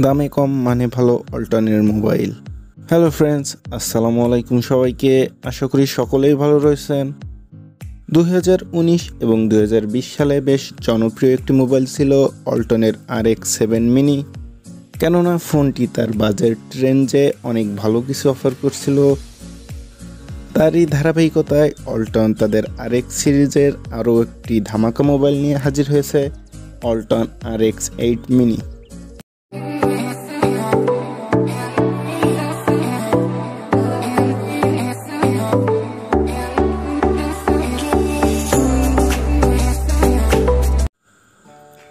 দামে কম মানে ভালো অল্টনের মোবাইল। হ্যালো ফ্রেন্ডস, আসসালামু আলাইকুম সবাইকে। আশা করি সকলেই ভালো রয়েছেন। 2019 এবং 2020 সালে বেশ জনপ্রিয় একটি মোবাইল ছিল ওয়ালটনের RX7 মিনি। কেননা ফোনটি তার বাজেট রেঞ্জে অনেক ভালো কিছু অফার করছিল। তারই ধারাবাহিকতায় ওয়ালটন তাদের RX সিরিজের আরও একটি ধামাকা মোবাইল নিয়ে হাজির হয়েছে, Walton RX8 mini.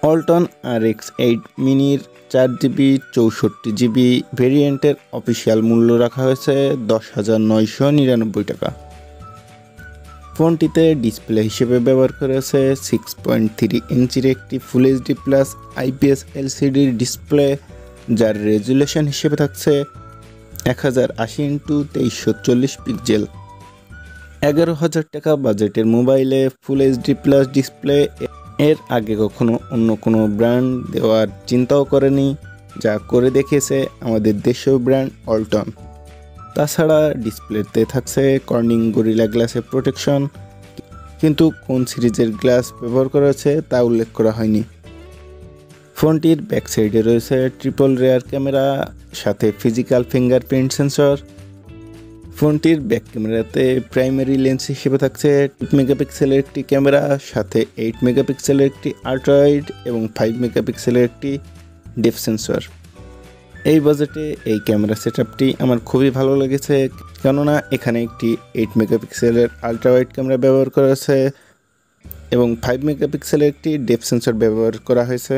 Walton RX8 মিনির 4GB 64GB ভেরিয়েন্টের অফিসিয়াল মূল্য রাখা হয়েছে 10,999 টাকা। ফোনটিতে ডিসপ্লে হিসেবে ব্যবহার করা হয়েছে 6.3 ইঞ্চির একটি full HD plus IPS LCD display, যার রেজুলেশন হিসেবে থাকছে 1080x2340 পিক্সেল। 11,000 টাকা বাজেটের মোবাইলে ফুল এইচডি প্লাস ডিসপ্লে এর আগে কখনো অন্য কোনো ব্র্যান্ড দেওয়ার চিন্তাও করেনি, যা করে দেখিয়েছে আমাদের দেশীয় ব্র্যান্ড ওয়ালটন। তাছাড়া ডিসপ্লেতে থাকছে কর্নিং গরিলা গ্লাসের প্রোটেকশন, কিন্তু কোন সিরিজের গ্লাস ব্যবহার করা হয়েছে তা উল্লেখ করা হয়নি। ফোনটির ব্যাক সাইডে রয়েছে ট্রিপল রেয়ার ক্যামেরা, সাথে ফিজিক্যাল ফিঙ্গারপ্রিন্ট সেন্সর। ফোনটির ব্যাক ক্যামেরাতে প্রাইমারি লেন্স হিসেবে থাকছে 2 মেগাপিক্সেলের একটি ক্যামেরা, সাথে 8 মেগাপিক্সেলের একটি আল্ট্রাওয়াইড এবং 5 মেগাপিক্সেলের একটি ডেপথ সেন্সর। এই বাজেটে এই ক্যামেরা সেটআপটি আমার খুবই ভালো লেগেছে, কেননা এখানে একটি 8 মেগাপিক্সেলের আল্ট্রাওয়াইড ক্যামেরা ব্যবহার করা হয়েছে এবং 5 মেগাপিক্সেলের একটি ডেপথ সেন্সর ব্যবহার করা হয়েছে।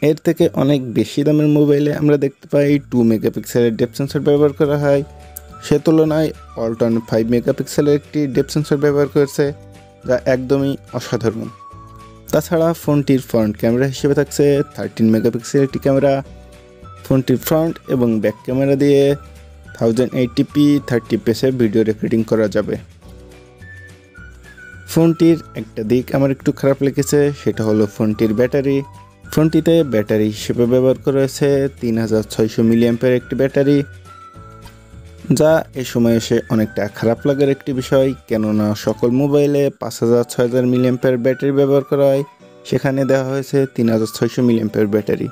এর থেকে অনেক বেশি দামের মোবাইলে আমরা দেখতে পাই 2 মেগাপিক্সেলের ডেপথ সেন্সর ব্যবহার করা হয়। সে তুলনায় ওয়ালটন 5 মেগাপিক্সেলের একটি ডেপথ সেন্সর ব্যবহার করেছে, যা একদমই অসাধারণ। তাছাড়া ফোনটির ফ্রন্ট ক্যামেরা হিসেবে থাকছে 13 মেগাপিক্সেলের একটি ক্যামেরা। ফোনটির ফ্রন্ট এবং ব্যাক ক্যামেরা দিয়ে 1080p 30fps ভিডিও রেকর্ডিং করা যাবে। ফোনটির একটা দিক আমার একটু খারাপ লেগেছে, সেটা হলো ফোনটির ব্যাটারি। ফোনটিতে ব্যাটারি হিসেবে ব্যবহার করা হয়েছে 3600 মিলিঅ্যাম্পের একটি ব্যাটারি, যা এ সময় এসে অনেকটা খারাপ লাগার একটি বিষয়, কেননা সকল মোবাইলে 5000-6000 মিলিঅ্যাম্পের ব্যাটারি ব্যবহার করা হয়, সেখানে দেওয়া হয়েছে 3600 মিলিঅ্যাম্পের ব্যাটারি।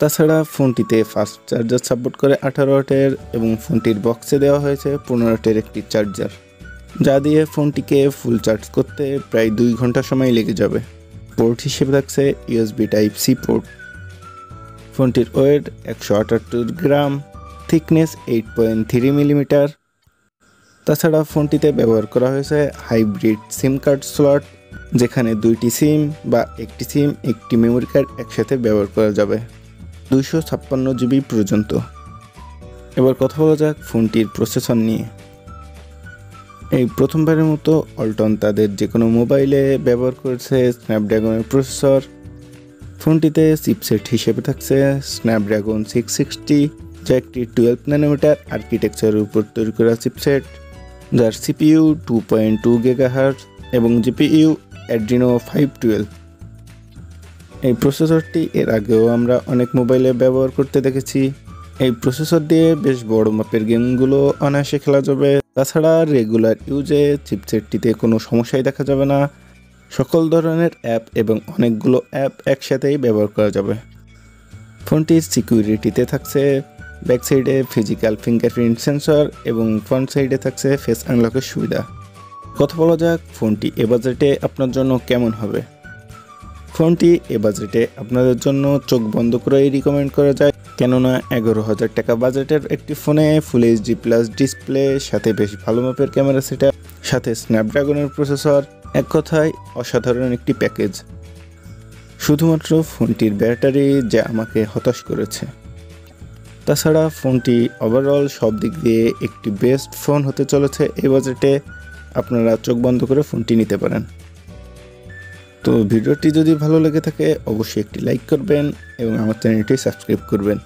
তাছাড়া ফোনটিতে ফাস্ট চার্জার সাপোর্ট করে 18 ওয়াটের এবং ফোনটির বক্সে দেওয়া হয়েছে 15 ওয়াটের একটি চার্জার, যা দিয়ে ফোনটিকে ফুল চার্জ করতে প্রায় 2 ঘন্টা সময় লেগে যাবে। পোর্ট হিসেবে থাকছে USB Type-C পোর্ট। ফোনটির ওয়েট 178 গ্রাম, থিকনেস 8.3 মিলিমিটার। তাছাড়া ফোনটিতে ব্যবহার করা হয়েছে হাইব্রিড সিম কার্ড স্লট, যেখানে 2টি সিম বা একটি সিম একটি মেমোরি কার্ড একসাথে ব্যবহার করা যাবে 256 GB পর্যন্ত। এবার কথা বলা যাক ফোনটির প্রসেসর নিয়ে। এই প্রথমবারের মতো ওয়ালটন তাদের যে কোনো মোবাইলে ব্যবহার করেছে স্ন্যাপড্রাগনের প্রসেসর। ফোনটিতে চিপসেট হিসেবে থাকছে স্ন্যাপড্রাগন 660, যা একটি 12 ন্যানোমিটার আর্কিটেকচারের উপর তৈরি করা চিপসেট, যার CPU 2.2 GHz এবং GPU Adreno 512। এই প্রসেসরটি এর আগেও আমরা অনেক মোবাইলে ব্যবহার করতে দেখেছি। এই প্রসেসর দিয়ে বেশ বড় মাপের গেমগুলো অনায়াসে খেলা যাবে। তাছাড়া রেগুলার ইউজে চিপসেটটিতে কোনো সমস্যাই দেখা যাবে না। সকল ধরনের অ্যাপ এবং অনেকগুলো অ্যাপ একসাথেই ব্যবহার করা যাবে। ফোনটির সিকিউরিটিতে থাকছে ব্যাক সাইডে ফিজিক্যাল ফিঙ্গারপ্রিন্ট সেন্সর এবং ফ্রন্ট সাইডে থাকছে ফেস আনলকের সুবিধা। কথা বলা যাক ফোনটি এ বাজেটে আপনার জন্য কেমন হবে। ফোনটি এ বাজেটে আপনাদের জন্য চোখ বন্ধ করেই রিকমেন্ড করা যায়, কেননা 11,000 টাকা বাজেটের একটি ফোনে ফুল এইচডি প্লাস ডিসপ্লে, সাথে বেশ ভালো মাপের ক্যামেরা সেটআপ, সাথে স্ন্যাপড্রাগনের প্রসেসর, এক কথায় অসাধারণ একটি প্যাকেজ। শুধুমাত্র ফোনটির ব্যাটারি যা আমাকে হতাশ করেছে। তাছাড়া ফোনটি ওভারঅল সব দিক দিয়ে একটি বেস্ট ফোন হতে চলেছে এই বাজেটে। আপনারা চোখ বন্ধ করে ফোনটি নিতে পারেন। তো ভিডিওটি যদি ভালো লেগে থাকে অবশ্যই একটি লাইক করবেন এবং আমার চ্যানেলটি সাবস্ক্রাইব করবেন।